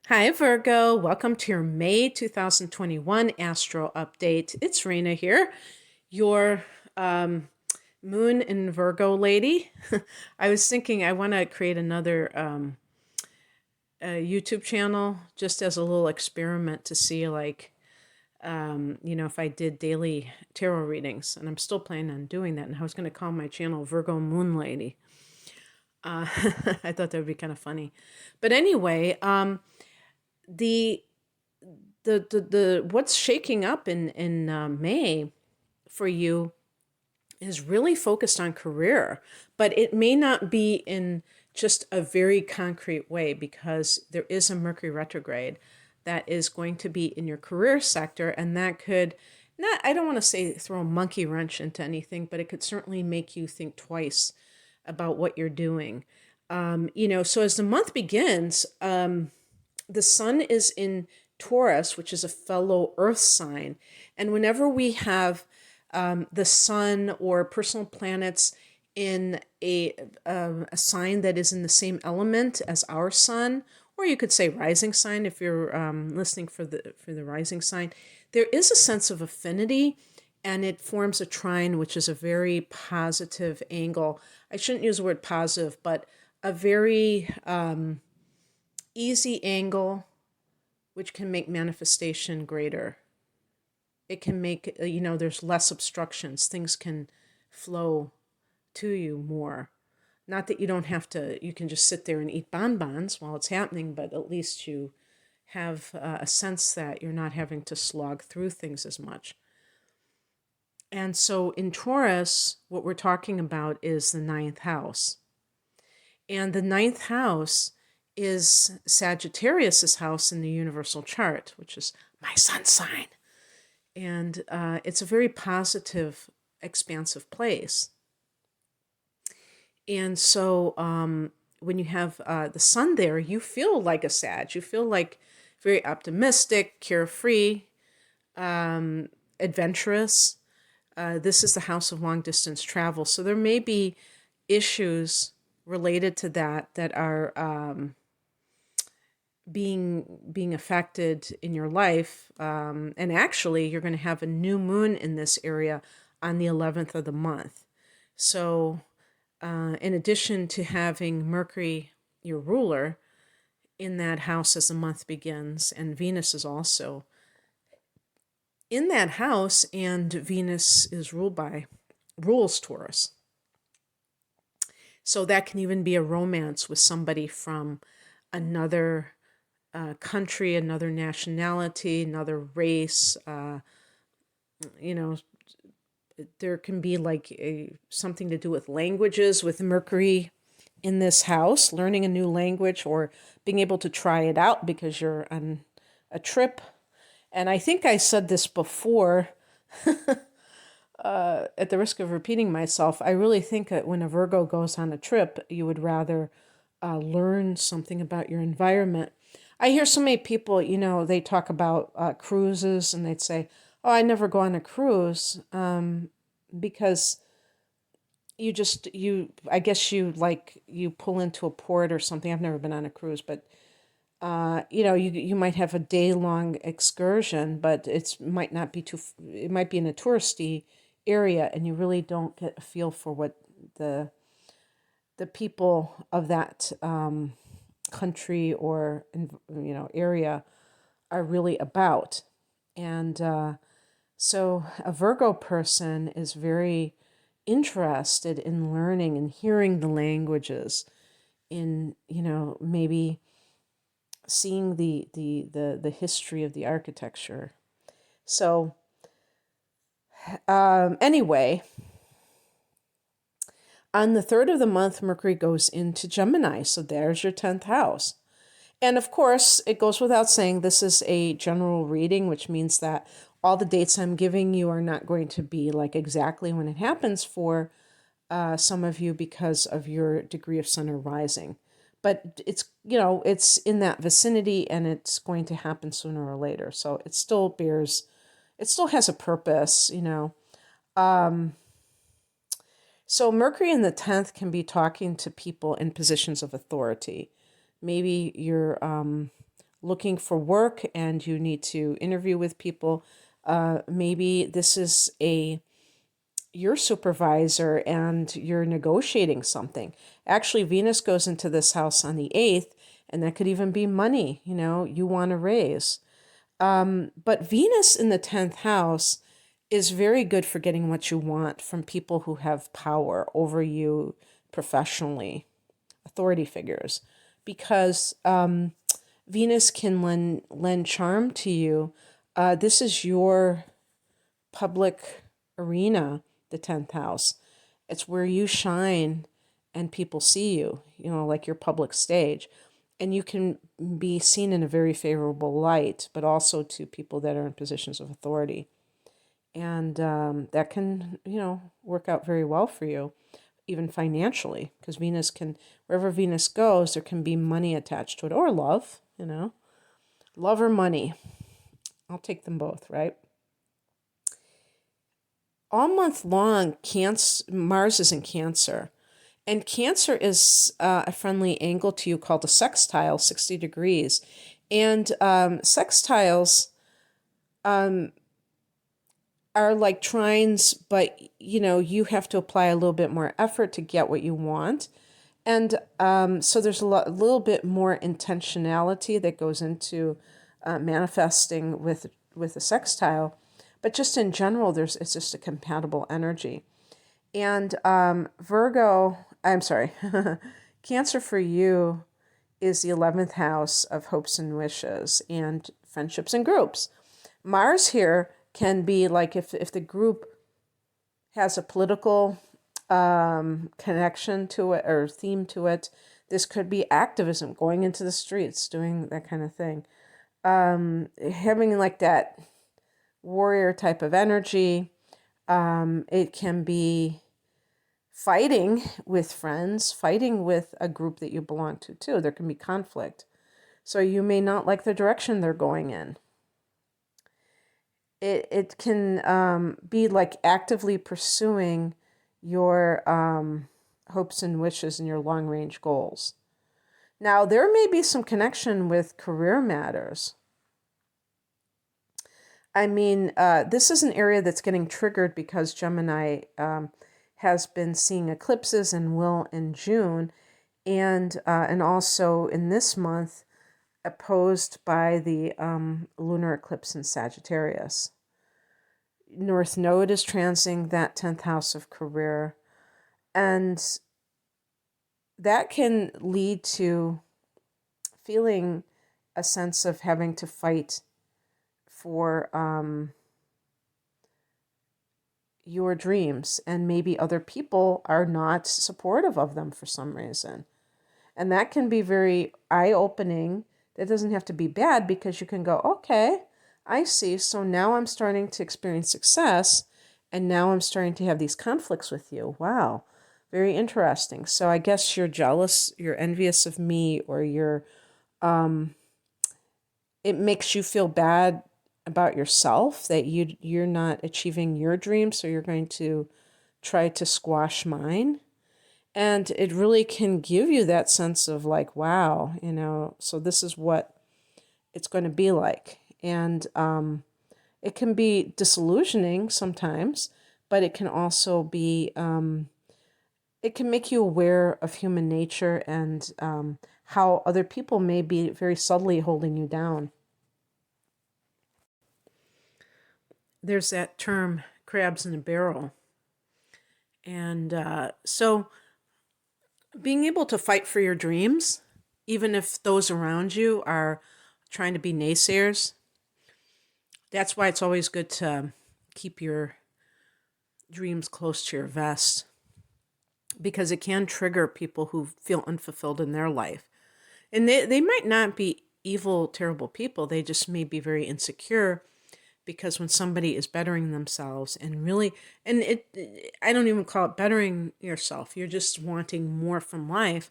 Hi, Virgo. Welcome to your May 2021 Astro Update. It's Rena here, your Moon in Virgo lady. I was thinking I want to create another YouTube channel just as a little experiment to see, if I did daily tarot readings. And I'm still planning on doing that. And I was going to call my channel Virgo Moon Lady. I thought that would be kind of funny. But anyway, the the what's shaking up in May for you is really focused on career, but it may not be in just a very concrete way because there is a Mercury retrograde that is going to be in your career sector, and that could not, I don't want to say throw a monkey wrench into anything, but it could certainly make you think twice about what you're doing. So as the month begins, the sun is in Taurus, which is a fellow earth sign. And whenever we have the sun or personal planets in a sign that is in the same element as our sun, or you could say rising sign if you're listening for the rising sign, there is a sense of affinity, and it forms a trine, which is a very positive angle. I shouldn't use the word positive, but a very easy angle, which can make manifestation greater. It can make, there's less obstructions. Things can flow to you more. Not that you don't have to, you can just sit there and eat bonbons while it's happening, but at least you have a sense that you're not having to slog through things as much. And so in Taurus, what we're talking about is the ninth house. And the ninth house is Sagittarius's house in the universal chart, which is my sun sign. And it's a very positive, expansive place. And so when you have the sun there, you feel like a Sag. You feel like very optimistic, carefree, adventurous. This is the house of long distance travel. So there may be issues related to that are being affected in your life. And actually, you're going to have a new moon in this area on the 11th of the month. So in addition to having Mercury, your ruler, in that house as the month begins, and Venus is also in that house, and Venus is rules Taurus. So that can even be a romance with somebody from another country, another nationality, another race. There can be something to do with languages with Mercury in this house, learning a new language or being able to try it out because you're on a trip. And I think I said this before, at the risk of repeating myself, I really think that when a Virgo goes on a trip, you would rather learn something about your environment. I hear so many people, they talk about cruises and they'd say, oh, I never go on a cruise because I guess you pull into a port or something. I've never been on a cruise, but you might have a day-long excursion, but it might be in a touristy area, and you really don't get a feel for what the people of that country or area are really about. And so a Virgo person is very interested in learning and hearing the languages, in maybe seeing the history of the architecture. So anyway, on the 3rd of the month, Mercury goes into Gemini. So there's your 10th house. And of course, it goes without saying, this is a general reading, which means that all the dates I'm giving you are not going to be like exactly when it happens for some of you because of your degree of sun or rising. But it's in that vicinity, and it's going to happen sooner or later. So it still has a purpose, So Mercury in the 10th can be talking to people in positions of authority. Maybe your looking for work and you need to interview with people, maybe this is your supervisor and you're negotiating something. Actually, Venus goes into this house on the 8th, and that could even be money, you want to raise. But Venus in the 10th house is very good for getting what you want from people who have power over you professionally, authority figures, because Venus can lend charm to you. This is your public arena, the 10th house. It's where you shine and people see you, like your public stage. And you can be seen in a very favorable light, but also to people that are in positions of authority. And that can, work out very well for you, even financially, because wherever Venus goes, there can be money attached to it, or love, love or money. I'll take them both, right? All month long, Mars is in Cancer. And Cancer is a friendly angle to you called a sextile, 60 degrees. And sextiles are like trines, but, you have to apply a little bit more effort to get what you want. And so there's a little bit more intentionality that goes into manifesting with a sextile. But just in general, it's just a compatible energy. And Cancer for you is the 11th house of hopes and wishes and friendships and groups. Mars here can be like if the group has a political connection to it or theme to it, this could be activism, going into the streets, doing that kind of thing. Having like that warrior type of energy. It can be fighting with friends, fighting with a group that you belong to too. There can be conflict. So you may not like the direction they're going in. It can be like actively pursuing your hopes and wishes and your long-range goals. Now, there may be some connection with career matters. I mean, this is an area that's getting triggered because Gemini has been seeing eclipses and will in June, and also in this month, opposed by the lunar eclipse in Sagittarius. North Node is transing that 10th house of career, and that can lead to feeling a sense of having to fight for your dreams, and maybe other people are not supportive of them for some reason. And that can be very eye-opening. That doesn't have to be bad, because you can go, okay, I see. So now I'm starting to experience success, and now I'm starting to have these conflicts with you. Wow, very interesting. So I guess you're jealous, you're envious of me, or it makes you feel bad about yourself that you're not achieving your dreams, so you're going to try to squash mine. And it really can give you that sense of like, wow, so this is what it's going to be like. And it can be disillusioning sometimes, but it can also be, it can make you aware of human nature and how other people may be very subtly holding you down. There's that term, crabs in a barrel. And so being able to fight for your dreams, even if those around you are trying to be naysayers, that's why it's always good to keep your dreams close to your vest, because it can trigger people who feel unfulfilled in their life. And they might not be evil, terrible people. They just may be very insecure, because when somebody is bettering themselves and really, I don't even call it bettering yourself. You're just wanting more from life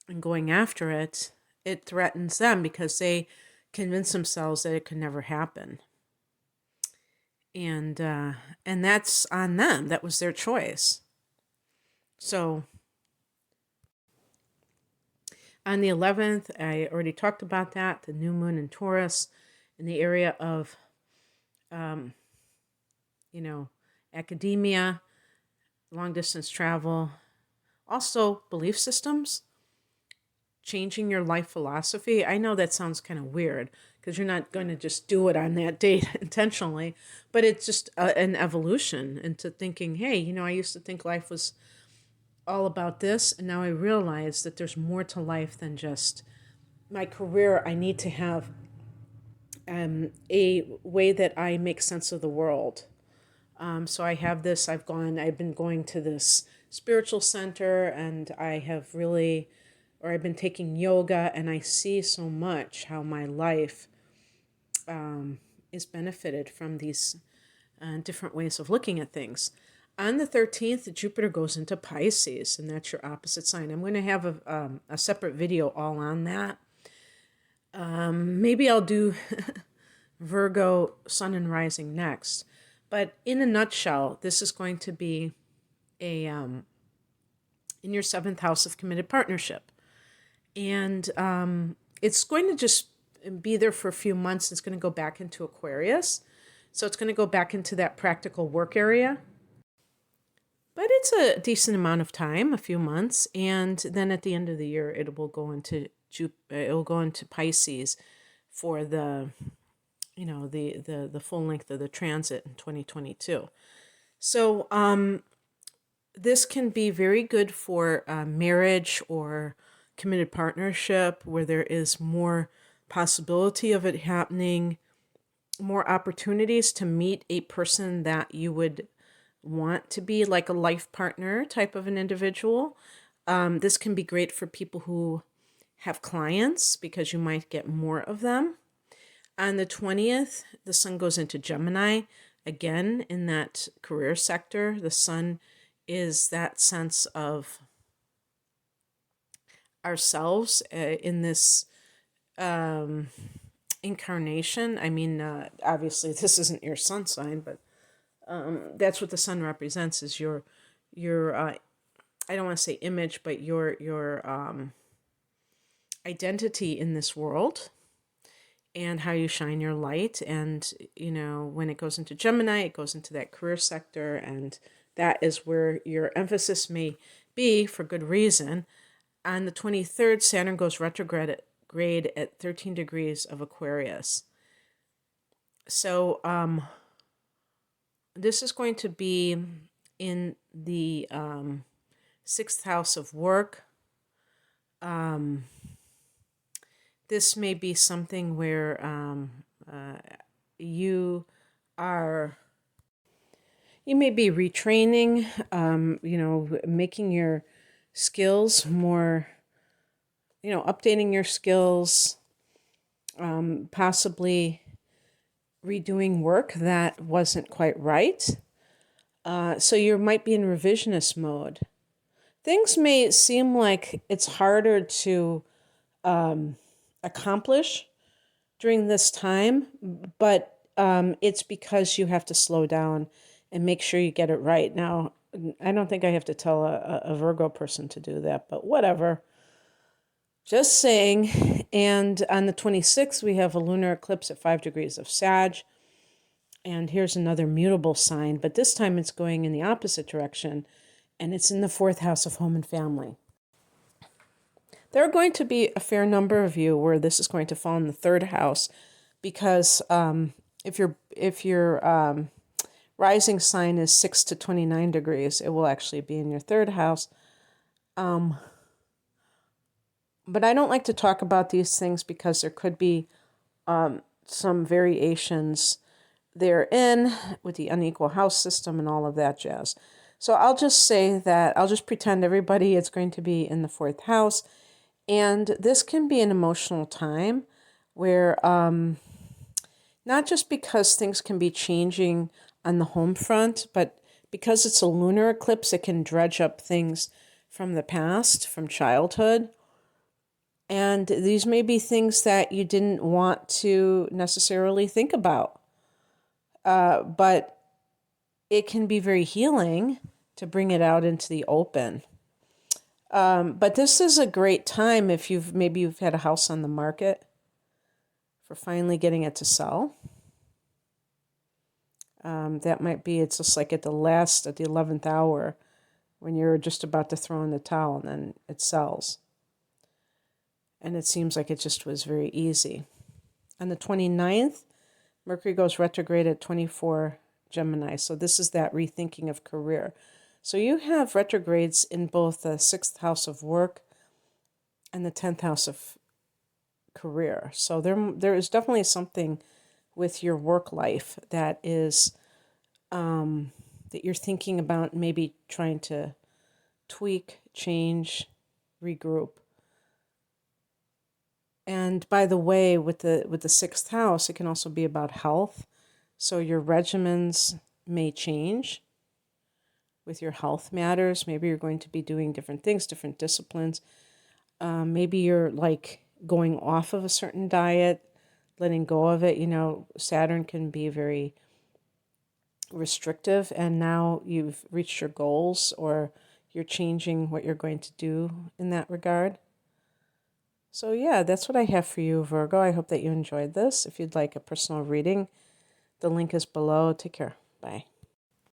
and going after it. It threatens them because they convince themselves that it could never happen. And that's on them. That was their choice. So On the 11th, I already talked about that, the new moon in Taurus in the area of, um, academia, long distance travel, also belief systems, changing your life philosophy. I know that sounds kind of weird because you're not going to just do it on that date intentionally, but it's just an evolution into thinking, hey, I used to think life was all about this, and now I realize that there's more to life than just my career. I need to have a way that I make sense of the world. So I've been going to this spiritual center, and I've been taking yoga, and I see so much how my life is benefited from these different ways of looking at things. On the 13th, Jupiter goes into Pisces, and that's your opposite sign. I'm going to have a separate video all on that. Maybe I'll do Virgo Sun and Rising next. But in a nutshell, this is going to be in your 7th house of committed partnership. And it's going to just be there for a few months. It's going to go back into Aquarius. So it's going to go back into that practical work area. But it's a decent amount of time, a few months. And then at the end of the year, it will go into Pisces for the full length of the transit in 2022. So this can be very good for marriage or committed partnership where there is more possibility of it happening, more opportunities to meet a person that you would want to be like a life partner type of an individual. This can be great for people who have clients because you might get more of them. On the 20th, the sun goes into Gemini, again in that career sector. The sun is that sense of ourselves in this incarnation. I mean, obviously this isn't your sun sign, but that's what the sun represents, is your I don't want to say image, but your identity in this world and how you shine your light. And, when it goes into Gemini, it goes into that career sector, and that is where your emphasis may be for good reason. On the 23rd, Saturn goes retrograde at 13 degrees of Aquarius. So this is going to be in the 6th house of work. This may be something where you may be retraining, making your skills more, updating your skills, possibly redoing work that wasn't quite right. So you might be in revisionist mode. Things may seem like it's harder to accomplish during this time, but it's because you have to slow down and make sure you get it right. Now, I don't think I have to tell a Virgo person to do that, but whatever. Just saying. And on the 26th, we have a lunar eclipse at 5 degrees of Sag. And here's another mutable sign, but this time it's going in the opposite direction, and it's in the 4th house of home and family. There are going to be a fair number of you where this is going to fall in the 3rd house, because if your rising sign is 6 to 29 degrees, it will actually be in your 3rd house. But I don't like to talk about these things because there could be some variations therein with the unequal house system and all of that jazz. So I'll just say that I'll just pretend everybody is going to be in the 4th house. And this can be an emotional time where not just because things can be changing on the home front, but because it's a lunar eclipse, it can dredge up things from the past, from childhood. And these may be things that you didn't want to necessarily think about. But it can be very healing to bring it out into the open. But this is a great time if maybe you've had a house on the market for finally getting it to sell. That might be, it's just like at the 11th hour, when you're just about to throw in the towel and then it sells. And it seems like it just was very easy. On the 29th, Mercury goes retrograde at 24 Gemini. So this is that rethinking of career. So you have retrogrades in both the 6th house of work and the 10th house of career. So there is definitely something with your work life that is that you're thinking about maybe trying to tweak, change, regroup. And by the way, with the 6th house, it can also be about health. So your regimens may change with your health matters. Maybe you're going to be doing different things, different disciplines. Maybe you're like going off of a certain diet, letting go of it. Saturn can be very restrictive, and now you've reached your goals, or you're changing what you're going to do in that regard. So yeah, that's what I have for you, Virgo. I hope that you enjoyed this. If you'd like a personal reading, the link is below. Take care. Bye.